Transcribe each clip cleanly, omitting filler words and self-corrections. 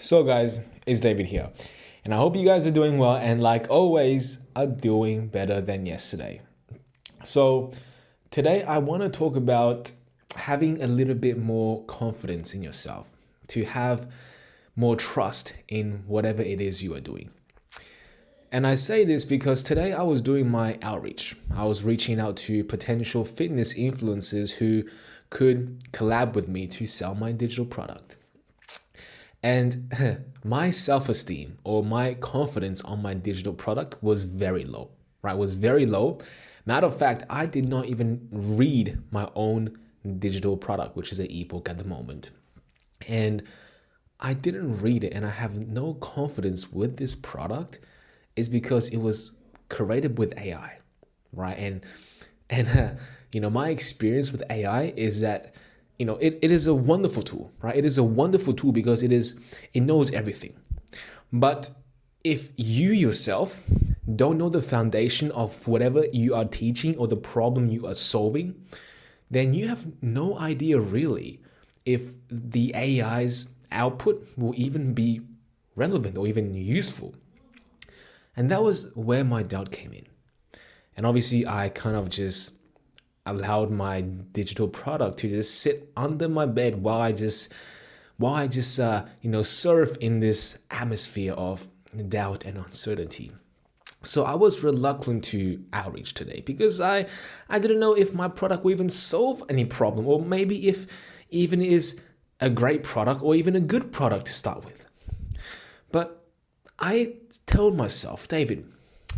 So guys, it's David here, and I hope you guys are doing well and like always are doing better than yesterday. So today I want to talk about having a little bit more confidence in yourself, to have more trust in whatever it is you are doing. And I say this because today I was doing my outreach. I was reaching out to potential fitness influencers who could collab with me to sell my digital product. And my self-esteem or my confidence on my digital product was very low, right? Was very low. Matter of fact, I did not even read my own digital product, which is an ebook at the moment. And I didn't read it and I have no confidence with this product is because it was created with AI, right? And my experience with AI is that it is a wonderful tool, right? It is a wonderful tool because it knows everything. But if you yourself don't know the foundation of whatever you are teaching or the problem you are solving, then you have no idea really if the AI's output will even be relevant or even useful. And that was where my doubt came in. And obviously I kind of just allowed my digital product to just sit under my bed while I just surf in this atmosphere of doubt and uncertainty. So I was reluctant to outreach today because I didn't know if my product will even solve any problem, or maybe if even is a great product or even a good product to start with. But I told myself, David,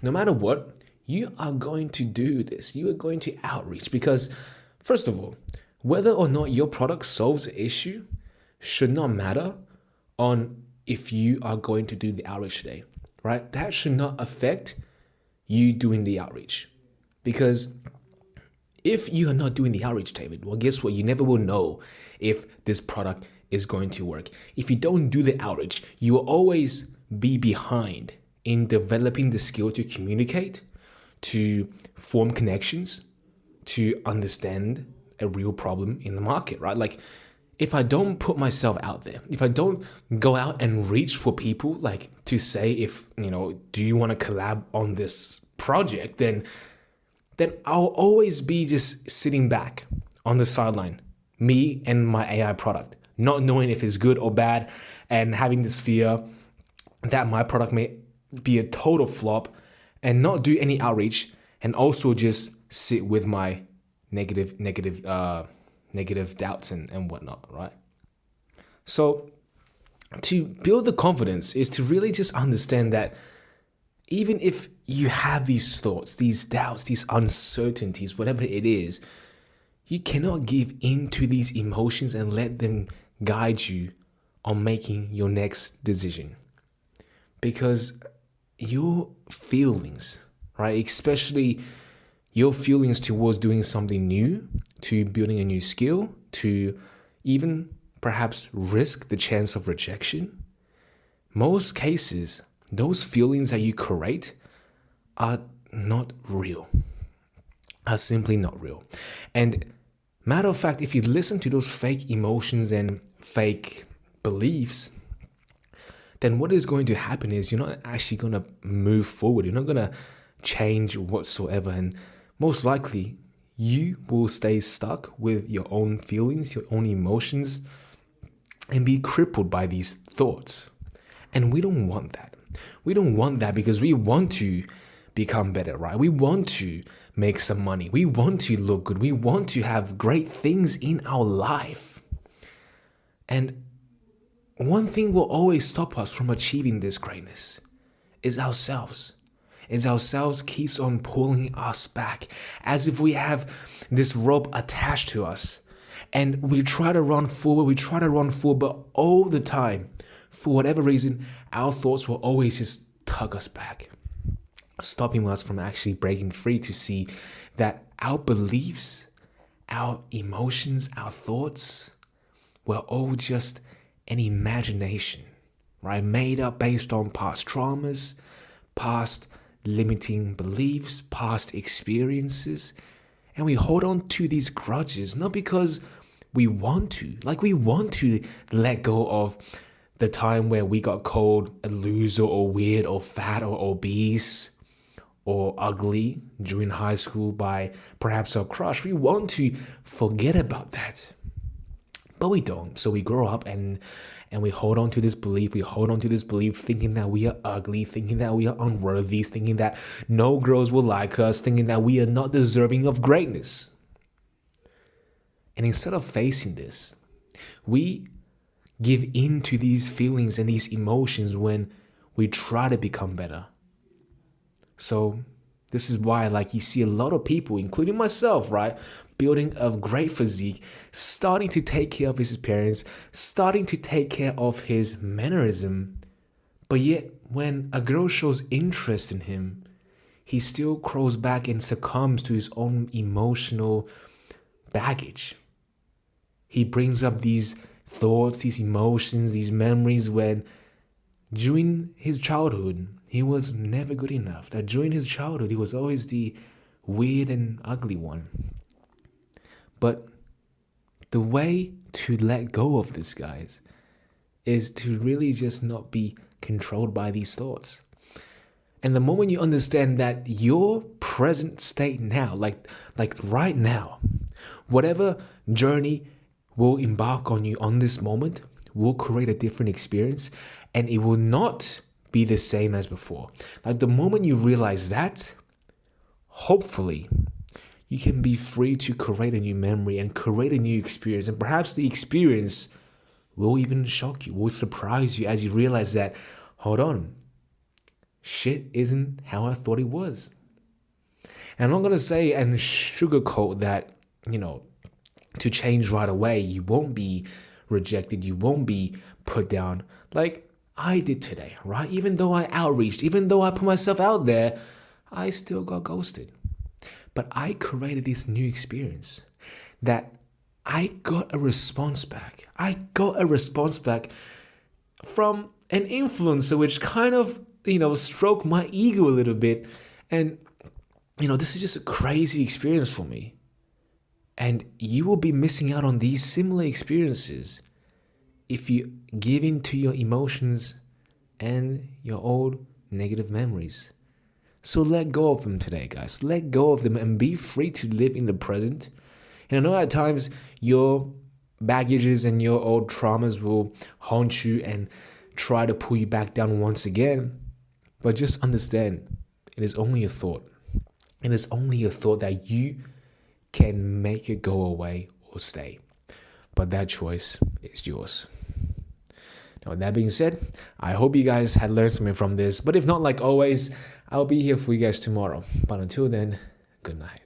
no matter what, you are going to do this. You are going to outreach because, first of all, whether or not your product solves an issue should not matter on if you are going to do the outreach today, right? That should not affect you doing the outreach. Because if you are not doing the outreach, David, well, guess what? You never will know if this product is going to work. If you don't do the outreach, you will always be behind in developing the skill to communicate, to form connections, to understand a real problem in the market, right? Like if I don't put myself out there, if I don't go out and reach for people like to say if, do you want to collab on this project, then I'll always be just sitting back on the sideline, me and my AI product, not knowing if it's good or bad and having this fear that my product may be a total flop and not do any outreach, and also just sit with my negative doubts and whatnot, right? So to build the confidence is to really just understand that even if you have these thoughts, these doubts, these uncertainties, whatever it is, you cannot give in to these emotions and let them guide you on making your next decision. Because your feelings, right, especially your feelings towards doing something new, to building a new skill, to even perhaps risk the chance of rejection, most cases, those feelings that you create are not real, are simply not real. And matter of fact, if you listen to those fake emotions and fake beliefs, then what is going to happen is you're not actually going to move forward. You're not going to change whatsoever. And most likely, you will stay stuck with your own feelings, your own emotions, and be crippled by these thoughts. And we don't want that. We don't want that because we want to become better, right? We want to make some money. We want to look good. We want to have great things in our life. And one thing will always stop us from achieving this greatness is ourselves. Is ourselves keeps on pulling us back as if we have this rope attached to us. And we try to run forward, but all the time, for whatever reason, our thoughts will always just tug us back, stopping us from actually breaking free to see that our beliefs, our emotions, our thoughts were all just an imagination, right? Made up based on past traumas, past limiting beliefs, past experiences. And we hold on to these grudges, not because we want to let go of the time where we got called a loser or weird or fat or obese or ugly during high school by perhaps our crush. We want to forget about that. But we don't. So we grow up and we hold on to this belief. We hold on to this belief thinking that we are ugly, thinking that we are unworthy, thinking that no girls will like us, thinking that we are not deserving of greatness. And instead of facing this, we give in to these feelings and these emotions when we try to become better. So this is why, like, you see a lot of people, including myself, right, building a great physique, starting to take care of his appearance, starting to take care of his mannerism. But yet, when a girl shows interest in him, he still crawls back and succumbs to his own emotional baggage. He brings up these thoughts, these emotions, these memories when during his childhood, he was never good enough. That during his childhood, he was always the weird and ugly one. But the way to let go of this, guys, is to really just not be controlled by these thoughts. And the moment you understand that your present state now, like right now, whatever journey will embark on you on this moment will create a different experience, and it will not be the same as before. Like the moment you realize that, hopefully you can be free to create a new memory and create a new experience. And perhaps the experience will even shock you, will surprise you as you realize that, hold on, shit isn't how I thought it was. And I'm not going to say and sugarcoat that, to change right away. You won't be rejected. You won't be put down like I did today, right? Even though I outreached, even though I put myself out there, I still got ghosted. But I created this new experience that I got a response back. I got a response back from an influencer, which kind of, stroked my ego a little bit. And, this is just a crazy experience for me. And you will be missing out on these similar experiences if you give in to your emotions and your old negative memories. So let go of them today, guys. Let go of them and be free to live in the present. And I know at times your baggages and your old traumas will haunt you and try to pull you back down once again. But just understand, it is only a thought. It is only a thought that you can make it go away or stay. But that choice is yours. Now, with that being said, I hope you guys had learned something from this. But if not, like always, I'll be here for you guys tomorrow. But until then, good night.